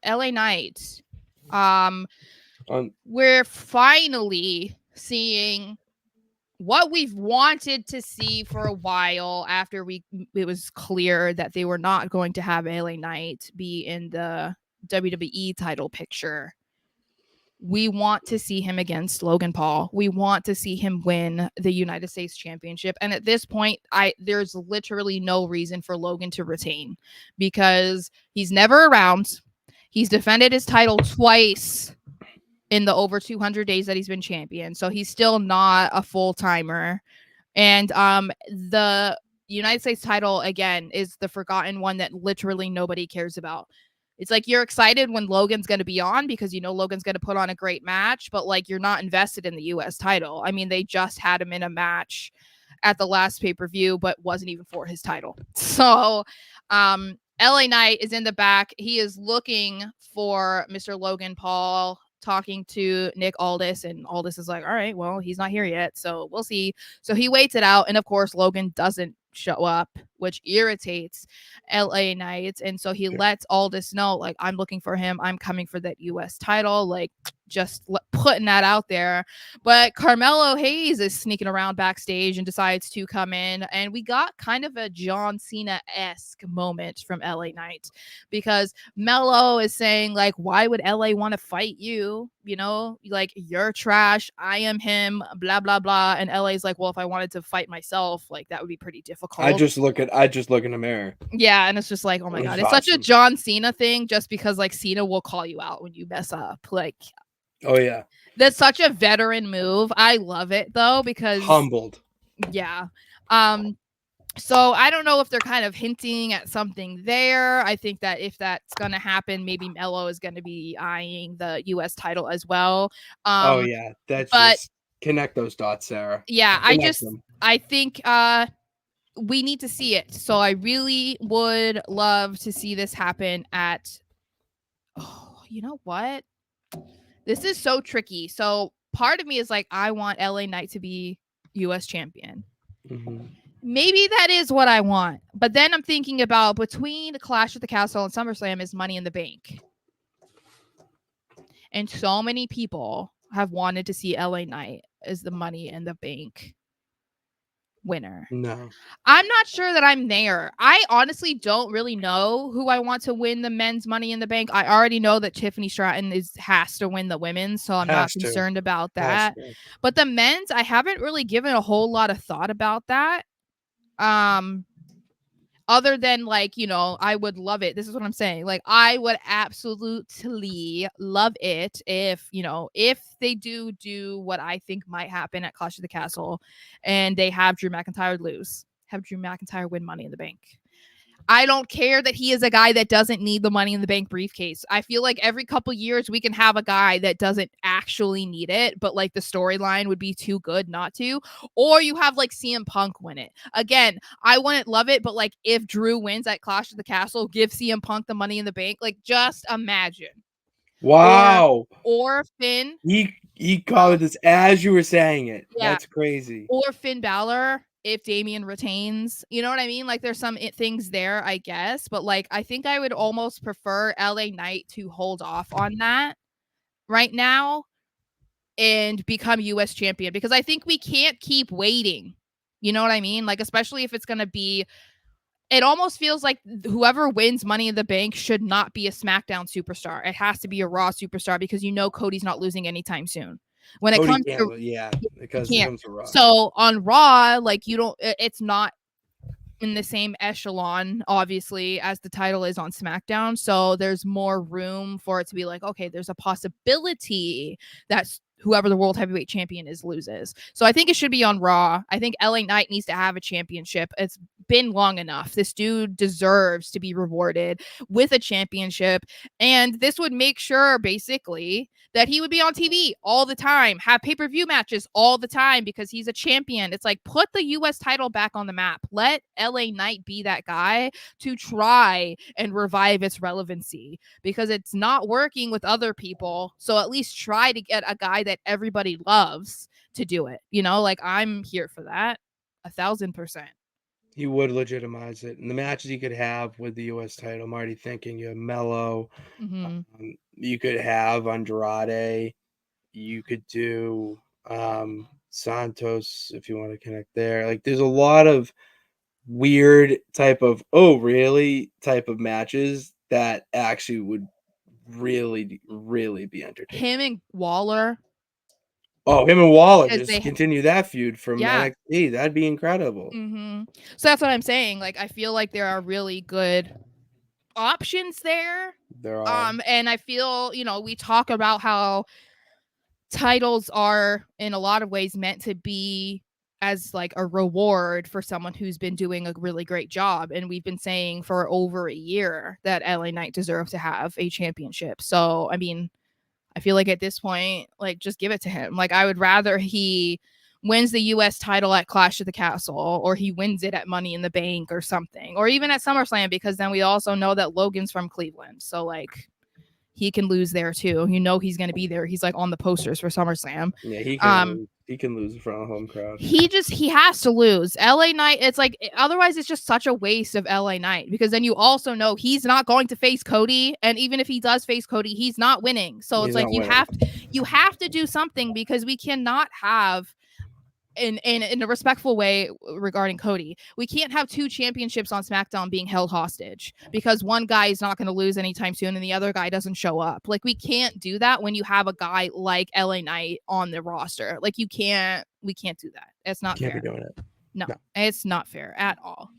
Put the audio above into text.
LA Knight, Um, we're finally seeing what we've wanted to see for a while after it was clear that they were not going to have LA Knight be in the WWE title picture. We want to see him against Logan Paul. We want to see him win the United States Championship. And at this point, there's literally no reason for Logan to retain because he's never around. He's defended his title twice in the over 200 days that he's been champion. So he's still not a full-timer. And the United States title, again, is the forgotten one that literally nobody cares about. It's like you're excited when Logan's going to be on because you know Logan's going to put on a great match, but like you're not invested in the US title. I mean, they just had him in a match at the last pay-per-view, but wasn't even for his title. So LA Knight is in the back. He is looking for Mr. Logan Paul, talking to Nick Aldis, and Aldis is like, all right, well, he's not here yet, so we'll see. So he waits it out, and of course Logan doesn't show up, which irritates LA Knight, and so he lets Aldis know, like, I'm looking for him, I'm coming for that US title, like, just putting that out there. But Carmelo Hayes is sneaking around backstage and decides to come in, and we got kind of a John Cena-esque moment from LA Knight because Melo is saying, like, why would LA want to fight you? You know, like, you're trash, I am him, blah blah blah. And LA's like, well, if I wanted to fight myself, like, that would be pretty difficult. I just look in the mirror. Yeah, and it's just like, oh my god, it's awesome. Such a John Cena thing, just because like Cena will call you out when you mess up. Like, oh yeah, that's such a veteran move. I love it though because humbled. Yeah. So I don't know if they're kind of hinting at something there. I think that if that's going to happen, maybe Melo is going to be eyeing the US title as well. Oh yeah, that's just connect those dots, Sarah. Yeah, I think we need to see it. So I really would love to see this happen at, oh, you know what? This is so tricky. So part of me is like, I want LA Knight to be US champion. Mm-hmm. Maybe that is what I want. But then I'm thinking about between the Clash at the Castle and SummerSlam is Money in the Bank. And so many people have wanted to see LA Knight as the Money in the Bank winner. No. I'm not sure that I'm there. I honestly don't really know who I want to win the men's Money in the Bank. I already know that Tiffany Stratton has to win the women's, so I'm not concerned about that. But the men's, I haven't really given a whole lot of thought about that. Other than, like, you know, I would love it. This is what I'm saying. Like, I would absolutely love it if, you know, if they do what I think might happen at Clash of the Castle and they have Drew McIntyre lose, have Drew McIntyre win Money in the Bank. I don't care that he is a guy that doesn't need the Money in the Bank briefcase. I feel like every couple years we can have a guy that doesn't actually need it, but like the storyline would be too good not to. Or you have like CM Punk win it. Again, I wouldn't love it, but like if Drew wins at Clash of the Castle, give CM Punk the Money in the Bank. Like, just imagine. Wow. Or Finn. He called this as you were saying it. Yeah. That's crazy. Or Finn Balor if Damian retains. You know what I mean? Like, there's some things there, I guess. But like, I think I would almost prefer LA Knight to hold off on that right now and become US champion, because I think we can't keep waiting. You know what I mean? Like, especially if it's going to be, it almost feels like whoever wins Money in the Bank should not be a SmackDown superstar. It has to be a Raw superstar, because you know Cody's not losing anytime soon. When it comes to, because it comes to Raw. So on Raw, like, you don't, it's not in the same echelon, obviously, as the title is on SmackDown. So there's more room for it to be like, okay, there's a possibility that whoever the world heavyweight champion is loses. So I think it should be on Raw. I think LA Knight needs to have a championship. It's been long enough. This dude deserves to be rewarded with a championship. And this would make sure, basically, that he would be on TV all the time, have pay-per-view matches all the time, because he's a champion. It's like, put the US title back on the map. Let LA Knight be that guy to try and revive its relevancy, because it's not working with other people. So at least try to get a guy that everybody loves to do it. You know, like, I'm here for that 1,000%. He would legitimize it. And the matches he could have with the U.S. title, I'm already thinking you have Mello. You could have Andrade. You could do Santos if you want to connect there. Like, there's a lot of weird type of, oh, really type of matches that actually would really, really be entertaining. Him and Waller. Oh, him and Waller Because just continue that feud from NXT. That'd be incredible. So that's what I'm saying. Like, I feel like there are really good options there. There are. And I feel, you know, we talk about how titles are in a lot of ways meant to be as like a reward for someone who's been doing a really great job, and we've been saying for over a year that LA Knight deserves to have a championship. So I mean, I feel like at this point, like, just give it to him. Like, I would rather he wins the US title at Clash of the Castle, or he wins it at Money in the Bank or something, or even at SummerSlam, because then we also know that Logan's from Cleveland, so like he can lose there too. You know he's going to be there. He's like on the posters for SummerSlam. Yeah, he can lose in front of home crowd. He has to lose. LA Knight, it's like, otherwise it's just such a waste of LA Knight, because then you also know he's not going to face Cody, and even if he does face Cody, he's not winning. So it's like you have to do something, because we cannot have in a respectful way regarding Cody, we can't have two championships on SmackDown being held hostage because one guy is not going to lose anytime soon and the other guy doesn't show up. Like, we can't do that when you have a guy like LA Knight on the roster. Like, we can't do that. It's not fair. Be doing it. No, it's not fair at all.